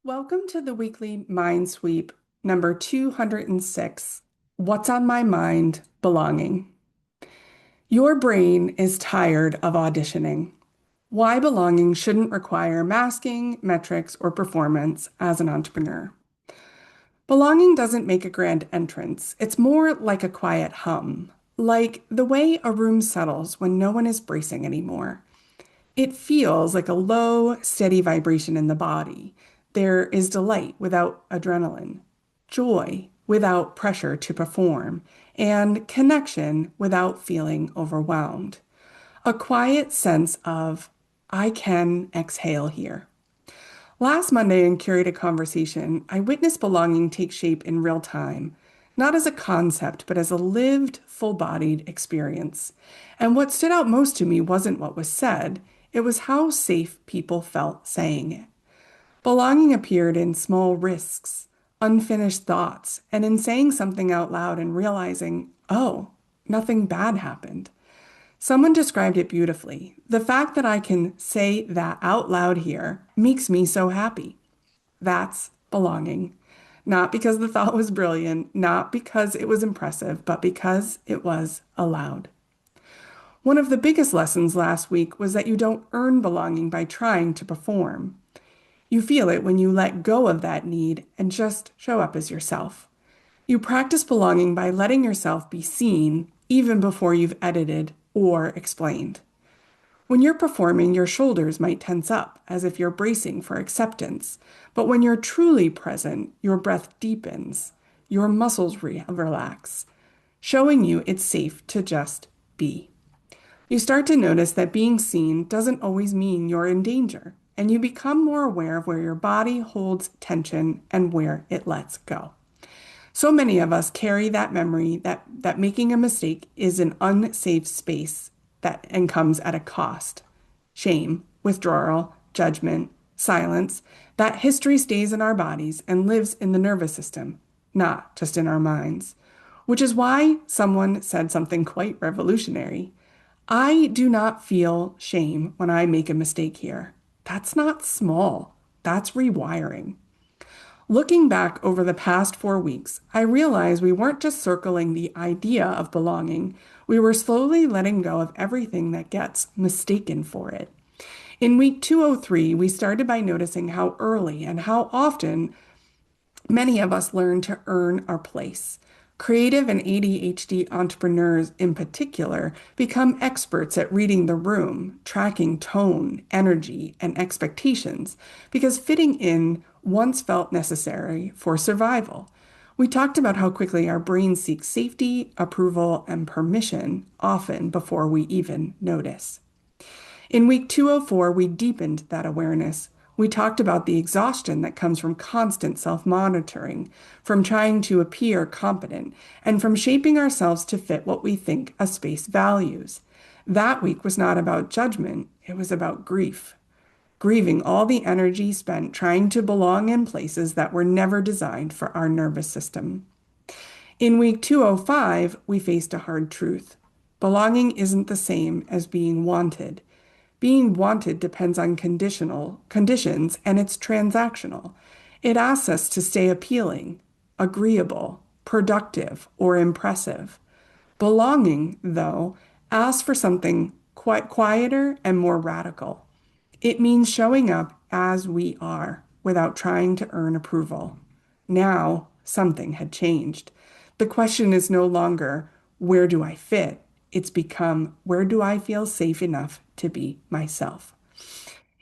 Welcome to the weekly MindSweep number 206. What's on my mind? Belonging. Your brain is tired of auditioning. Why belonging shouldn't require masking, metrics, or performance as an entrepreneur. Belonging doesn't make a grand entrance. It's more like a quiet hum, like the way a room settles when no one is bracing anymore. It feels like a low, steady vibration in the body. There is delight without adrenaline, joy without pressure to perform, and connection without feeling overwhelmed. A quiet sense of, I can exhale here. Last Monday in Curated Conversation, I witnessed belonging take shape in real time, not as a concept, but as a lived, full-bodied experience. And what stood out most to me wasn't what was said, it was how safe people felt saying it. Belonging appeared in small risks, unfinished thoughts, and in saying something out loud and realizing, oh, nothing bad happened. Someone described it beautifully. The fact that I can say that out loud here makes me so happy. That's belonging. Not because the thought was brilliant, not because it was impressive, but because it was allowed. One of the biggest lessons last week was that you don't earn belonging by trying to perform. You feel it when you let go of that need and just show up as yourself. You practice belonging by letting yourself be seen even before you've edited or explained. When you're performing, your shoulders might tense up as if you're bracing for acceptance. But when you're truly present, your breath deepens, your muscles relax, showing you it's safe to just be. You start to notice that being seen doesn't always mean you're in danger, and you become more aware of where your body holds tension and where it lets go. So many of us carry that memory that making a mistake is an unsafe space and comes at a cost. Shame, withdrawal, judgment, silence. That history stays in our bodies and lives in the nervous system, not just in our minds. Which is why someone said something quite revolutionary. I do not feel shame when I make a mistake here. That's not small. That's rewiring. Looking back over the past 4 weeks, I realized we weren't just circling the idea of belonging, we were slowly letting go of everything that gets mistaken for it. In week 203, we started by noticing how early and how often many of us learn to earn our place. Creative and ADHD entrepreneurs in particular become experts at reading the room, tracking tone, energy, and expectations because fitting in once felt necessary for survival. We talked about how quickly our brains seek safety, approval, and permission, often before we even notice. In week 204, we deepened that awareness. We talked about the exhaustion that comes from constant self-monitoring, from trying to appear competent, and from shaping ourselves to fit what we think a space values. That week was not about judgment, it was about grief. Grieving all the energy spent trying to belong in places that were never designed for our nervous system. In week 205, we faced a hard truth. Belonging isn't the same as being wanted. Being wanted depends on conditions and it's transactional. It asks us to stay appealing, agreeable, productive, or impressive. Belonging, though, asks for something quite quieter and more radical. It means showing up as we are without trying to earn approval. Now, something had changed. The question is no longer, where do I fit? It's become, where do I feel safe enough to be myself?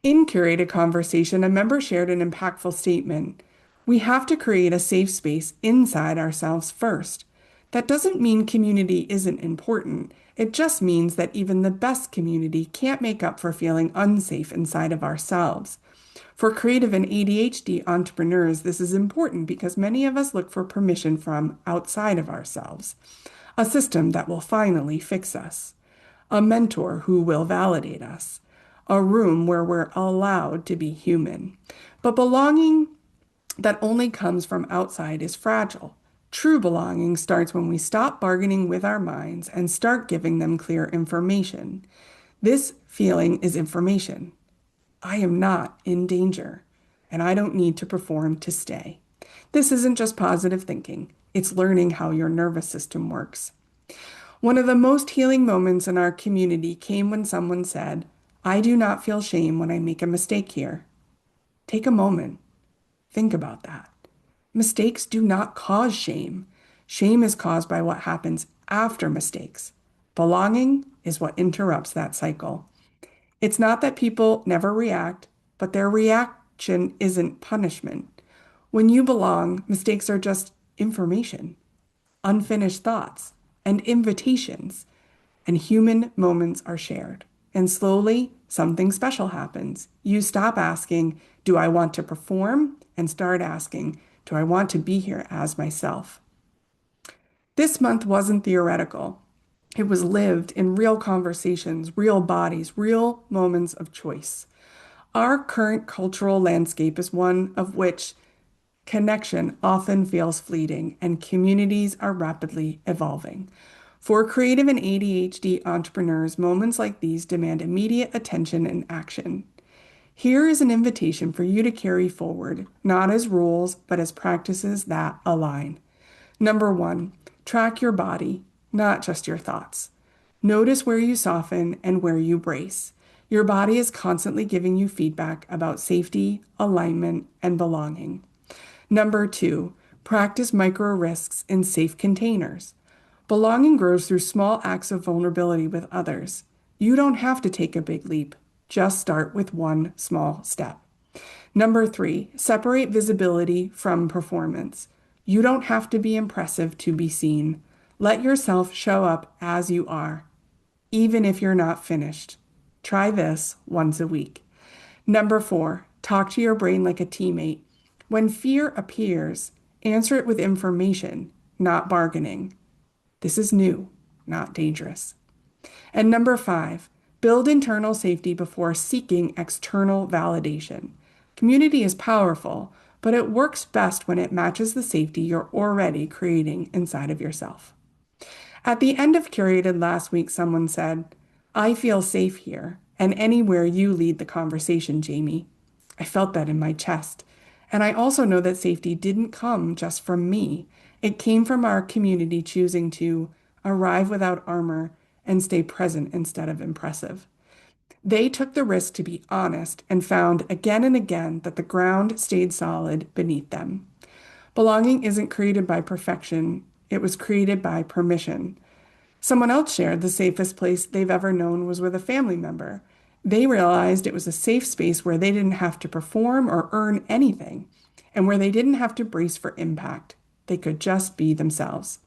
In Curated Conversation, a member shared an impactful statement. We have to create a safe space inside ourselves first. That doesn't mean community isn't important. It just means that even the best community can't make up for feeling unsafe inside of ourselves. For creative and ADHD entrepreneurs, this is important because many of us look for permission from outside of ourselves. A system that will finally fix us, a mentor who will validate us, a room where we're allowed to be human. But belonging that only comes from outside is fragile. True belonging starts when we stop bargaining with our minds and start giving them clear information. This feeling is information. I am not in danger. and I don't need to perform to stay. This isn't just positive thinking, it's learning how your nervous system works. One of the most healing moments in our community came when someone said, I do not feel shame when I make a mistake here. Take a moment. Think about that. Mistakes do not cause shame. Shame is caused by what happens after mistakes. Belonging is what interrupts that cycle. It's not that people never react, but their reaction isn't punishment. When you belong, mistakes are just information, unfinished thoughts, and invitations, and human moments are shared. And slowly, something special happens. You stop asking, do I want to perform? And start asking, do I want to be here as myself? This month wasn't theoretical. It was lived in real conversations, real bodies, real moments of choice. Our current cultural landscape is one of which connection often feels fleeting and communities are rapidly evolving. For creative and ADHD entrepreneurs, moments like these demand immediate attention and action. Here is an invitation for you to carry forward, not as rules, but as practices that align. Number one, track your body, not just your thoughts. Notice where you soften and where you brace. Your body is constantly giving you feedback about safety, alignment, and belonging. Number two, practice micro risks in safe containers. Belonging grows through small acts of vulnerability with others. You don't have to take a big leap. Just start with one small step. Number three, separate visibility from performance. You don't have to be impressive to be seen. Let yourself show up as you are, even if you're not finished. Try this once a week. Number four, talk to your brain like a teammate. When fear appears, answer it with information, not bargaining. This is new, not dangerous. And number five, build internal safety before seeking external validation. Community is powerful, but it works best when it matches the safety you're already creating inside of yourself. At the end of Curated last week, someone said, I feel safe here and anywhere you lead the conversation, Jamie. I felt that in my chest. And I also know that safety didn't come just from me. It came from our community choosing to arrive without armor and stay present instead of impressive. They took the risk to be honest and found again and again that the ground stayed solid beneath them. Belonging isn't created by perfection, it was created by permission. Someone else shared the safest place they've ever known was with a family member. They realized it was a safe space where they didn't have to perform or earn anything, and where they didn't have to brace for impact. They could just be themselves.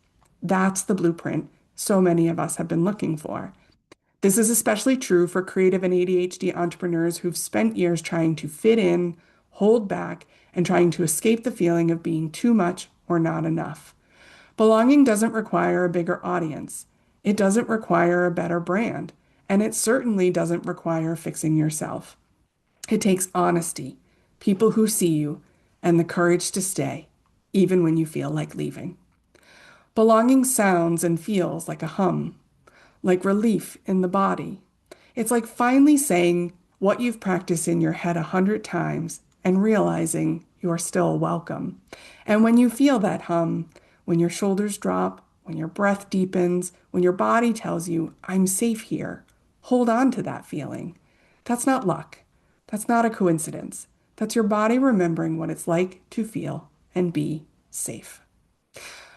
That's the blueprint so many of us have been looking for. This is especially true for creative and ADHD entrepreneurs who've spent years trying to fit in, hold back, and trying to escape the feeling of being too much or not enough. Belonging doesn't require a bigger audience. It doesn't require a better brand. And it certainly doesn't require fixing yourself. It takes honesty, people who see you, and the courage to stay, even when you feel like leaving. Belonging sounds and feels like a hum, like relief in the body. It's like finally saying what you've practiced in your head 100 times and realizing you're still welcome. And when you feel that hum, when your shoulders drop, when your breath deepens, when your body tells you, I'm safe here, hold on to that feeling. That's not luck. That's not a coincidence. That's your body remembering what it's like to feel and be safe.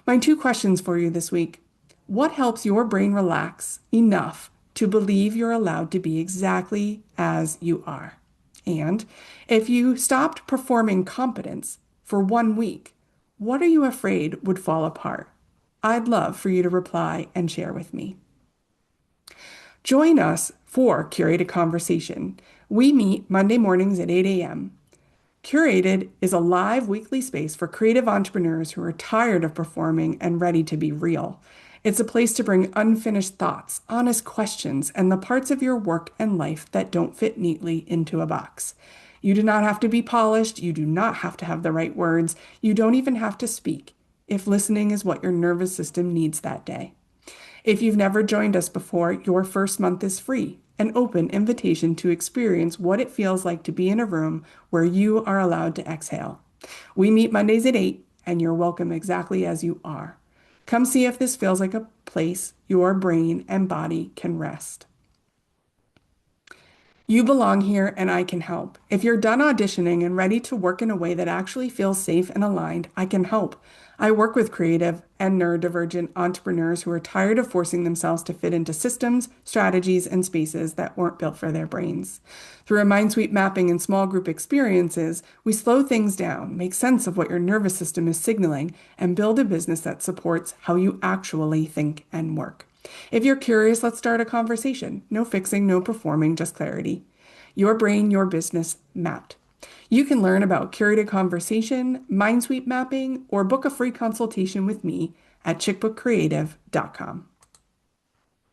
My two questions for you this week. What helps your brain relax enough to believe you're allowed to be exactly as you are? And if you stopped performing competence for 1 week, what are you afraid would fall apart? I'd love for you to reply and share with me. Join us for Curated Conversation. We meet Monday mornings at 8 a.m. Curated is a live weekly space for creative entrepreneurs who are tired of performing and ready to be real. It's a place to bring unfinished thoughts, honest questions, and the parts of your work and life that don't fit neatly into a box. You do not have to be polished. You do not have to have the right words. You don't even have to speak if listening is what your nervous system needs that day. If you've never joined us before, your first month is free. an open invitation to experience what it feels like to be in a room where you are allowed to exhale. We meet Mondays at 8, and you're welcome exactly as you are. Come see if this feels like a place your brain and body can rest. You belong here and I can help. If you're done auditioning and ready to work in a way that actually feels safe and aligned, I can help. I work with creative and neurodivergent entrepreneurs who are tired of forcing themselves to fit into systems, strategies, and spaces that weren't built for their brains. Through a MindSweep mapping and small group experiences, we slow things down, make sense of what your nervous system is signaling, and build a business that supports how you actually think and work. If you're curious, let's start a conversation. No fixing, no performing, just clarity. Your brain, your business mapped. You can learn about Curated Conversation, MindSweep mapping, or book a free consultation with me at chickbookcreative.com.